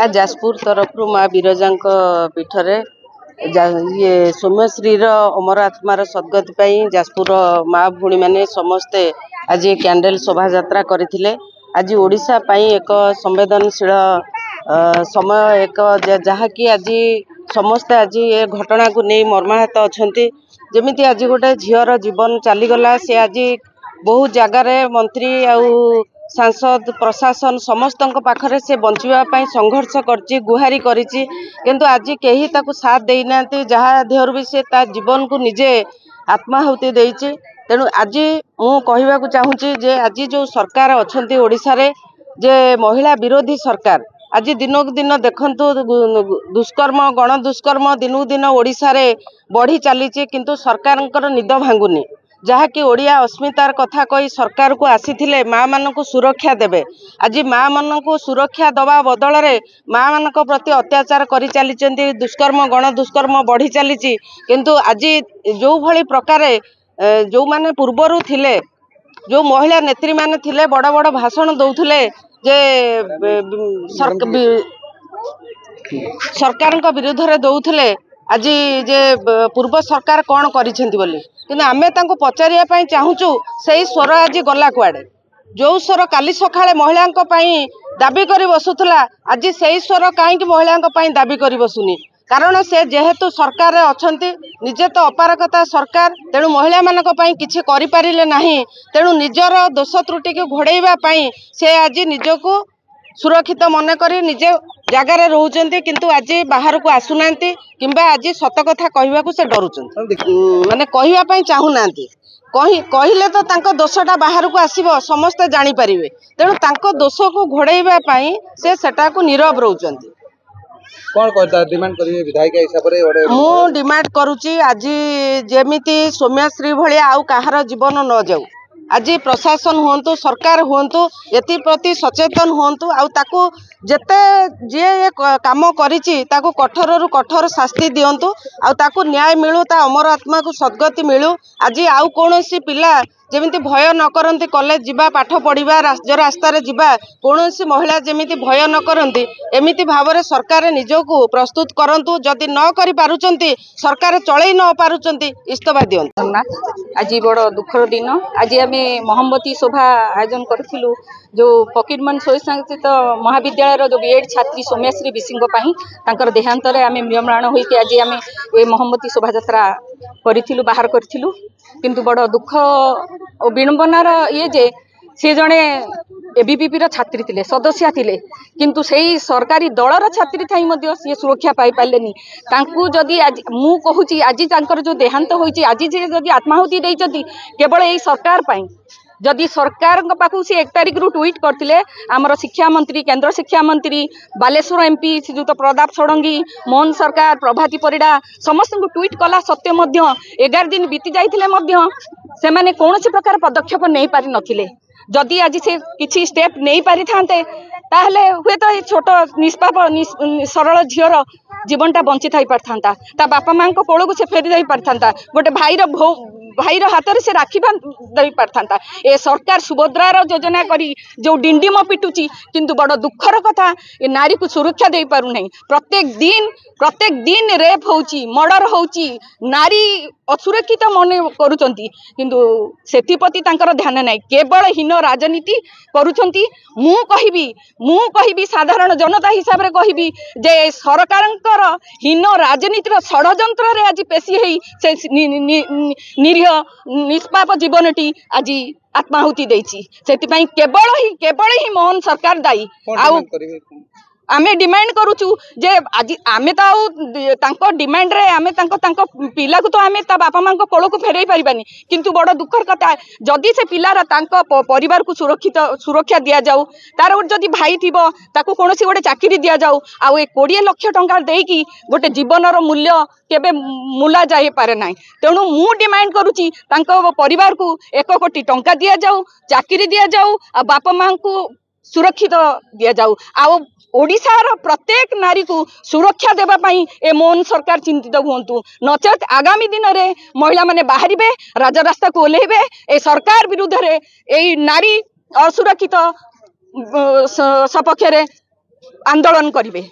जाजपुर तरफ माँ विरजा पीठरे ये सौम्यश्री अमर आत्मार सद्गति जाजपुर माँ भूणी मैंने समस्ते आज कैंडल शोभा यात्रा करथिले। आज ओडिशा पाई एक संवेदनशील समय एक जहाँकि आज समस्ते आज ये घटना को नहीं मर्माहत अच्छा जमी आज गोटे झीर जीवन चलीगला से आज बहुत जगार मंत्री सांसद प्रशासन समस्त पाखरे से बचाई संघर्ष करची गुहारी करिची किंतु आज कहीं ताकू साथ देना जहाँ देहर भी से जीवन को निजे आत्माहुति देइची। तेणु आज मु कहवाक चाहूँगी जे आज जो सरकार अच्छा ओडिशा रे जे महिला विरोधी सरकार आज दिनक दिन देखंतु दुष्कर्म गण दुष्कर्म दिनक दिन ओडिशा रे बढ़ी चली किंतु सरकार निद भांगुनी जहाँकि ओडिया अस्मितार कथा कही सरकार को आसीथिले माँ मान को सुरक्षा देबे। आज माँ मान को सुरक्षा दबा बदल रे माँ मान प्रति अत्याचार करि चली दुष्कर्म गण दुष्कर्म बढ़ी चली किंतु आज जो भली प्रकार जो माने पूर्वरु थिले जो महिला नेत्री माने थिले बड़ बड़ भाषण दौथुले जे सरकार विरुद्ध रे दौथुले आज जे पूर्व सरकार कौन करिसेंती बोली किंतु आमे तांको पचारिया पई चाहूचु सेही स्वर आज गला कुआडे जो स्वर काली सखाळे महिलांक पई दाबी करी बसुथला आज सेही स्वर काहेकि महिलांक पई दाबी करी बसुनी कारण से जेहेतु सरकार अछंती निजे तो अपारगता सरकार तेणु महिला मानक पई किछि करि पारिले नाही तेणु निजर दोष त्रुटि को घोड़ेइबा पई से आज निजको सुरक्षित मन करी निजे जगार रोचंती किंतु आज बाहर को आसुनांती किंबा आज सत कथा कहवाकू से डरुचंती माने कहवा पई चाहुनांती कहले तो तांको दोषटा बाहर को आसीबो समस्ते जानि परिबे तेणु तांको दोष को घोड़ेइबा पई से सेटा को नीरव रोचंती। कौन करता डिमांड करिवे विधायक हिसाब रे मु डिमांड करूची आज जेमिति सौम्यश्री भली आउ कहार जीवन न जाऊ आज प्रशासन हुंतु सरकार हुंतु एति प्रति सचेतन हुंतु आउ ताकू जेते जे काम करिची ताकू कठोर रु कठोर शास्ति दियंतु आउ ताकू न्याय मिलू ता अमर आत्मा को सद्गति मिलू आज आउ कोनोसी पिला जेमिति भय न करंती कॉलेज जिबा पाठ पढ़िबा रास्ता रे जिबा कोनोसी महिला जेमिति भय न करंती एमिति भावरे सरकार निजको प्रस्तुत करंतु जदि न करि पारुचंती सरकार चलै न पारुचंती इस्तफा दियंतु। आज बड़ दुखर दिन आज आम मोहम्मती शोभा आयोजन करूँ जो फकीरमोहन स्वयंशासित महाविद्यालय जो बीएड छात्री सौम्यश्री विशिंग देहांत आम म्रियमाण होकर आज आम ये मोहम्मती शोभा यात्रा करूँ बाहर करूँ किंतु बड़ दुख और विडंबनार ये जे सी जड़े एबीपी छात्री थिले सदस्य थिले किंतु सेही सरकारी दलर छात्री थाई मध्य सी सुरक्षा पाई पाइलेनी तांकु जदि आज मु कहूची आज तांकर जो देहांत होईची आज जे जदि आत्माहुति देइचंती केवल एही सरकार पाई जदि सरकार पाखु सी 1 तारिख रु ट्वीट करथिले आमर शिक्षा मंत्री केंद्र शिक्षा मंत्री बालेश्वर एमपी श्रीजुत प्रताप षडंगी मोहन सरकार प्रभाती परिडा समस्त को ट्वीट कला सत्य मध्य 11 दिन बीती जाइथिले मध्य से माने कोनोसी प्रकार पदक्षेप नहीं पारि नथिले जदि आज से किसी स्टेप नहीं पारि थांते ताहले हुए तो छोट निष्पाप सरल झीर जीवनटा बंची थाई पारथांता ता बापा मां को कोल को से फेरी जाई पारथांता गोटे भाईर हाथ से राखी बांधी पारथांता ए सरकार सुभद्रार योजना करी जो डिंडिम पिटुची किंतु बड़ दुखर कथा ए नारी को सुरक्षा दे पारु नहीं प्रत्येक दिन रेप होउची मर्डर होउची नारी असुरक्षित मन करूचंती किंतु सेतिपति तांकर ध्यान नहीं केवल हीन राजनीति करूचंती। मु कहिबी साधारण जनता हिसाब रे कहिबी जे सरकारंकर हीन राजनीतिर षडयंत्र रे आज पेशी हेई से निरीह निष्पाप जीवनटी आज आत्माहुति देइची सेति केवल ही मोहन सरकार दायी। आमे डिमांड करूचु जे आज आमे तो डिमांड रे आमे पिला को तो आमे ता बापा मां को कोल को फेरई परिबानी किंतु बड़ दुखर कथा जदि से पिलार परिवार को सुरक्षा दिया जाऊ तार जदि भाई थिबो ताको कोनोसी गोटे चाकरी दिया जाऊ आ 20 लाख टंका देकी गोटे जीवनर मूल्य केबे मुला जाई पारे नाही तेणु मु डिमांड करूची तांको परिवार को 1 कोटी टंका दिया जाऊ चाकरी दिया जाऊ आ बापा मां को सुरक्षित दिया जाऊ आ ओडिशार प्रत्येक नारी को सुरक्षा देवा पाई ए मोहन सरकार चिंतित हुंतु नचेत आगामी दिन में महिला माने बाहरिबे राजरास्ता को ओल्हेबे ए सरकार विरुद्ध रे ए नारी असुरक्षित ସପକ୍ଷରେ ଆନ୍ଦୋଳନ କରିବେ।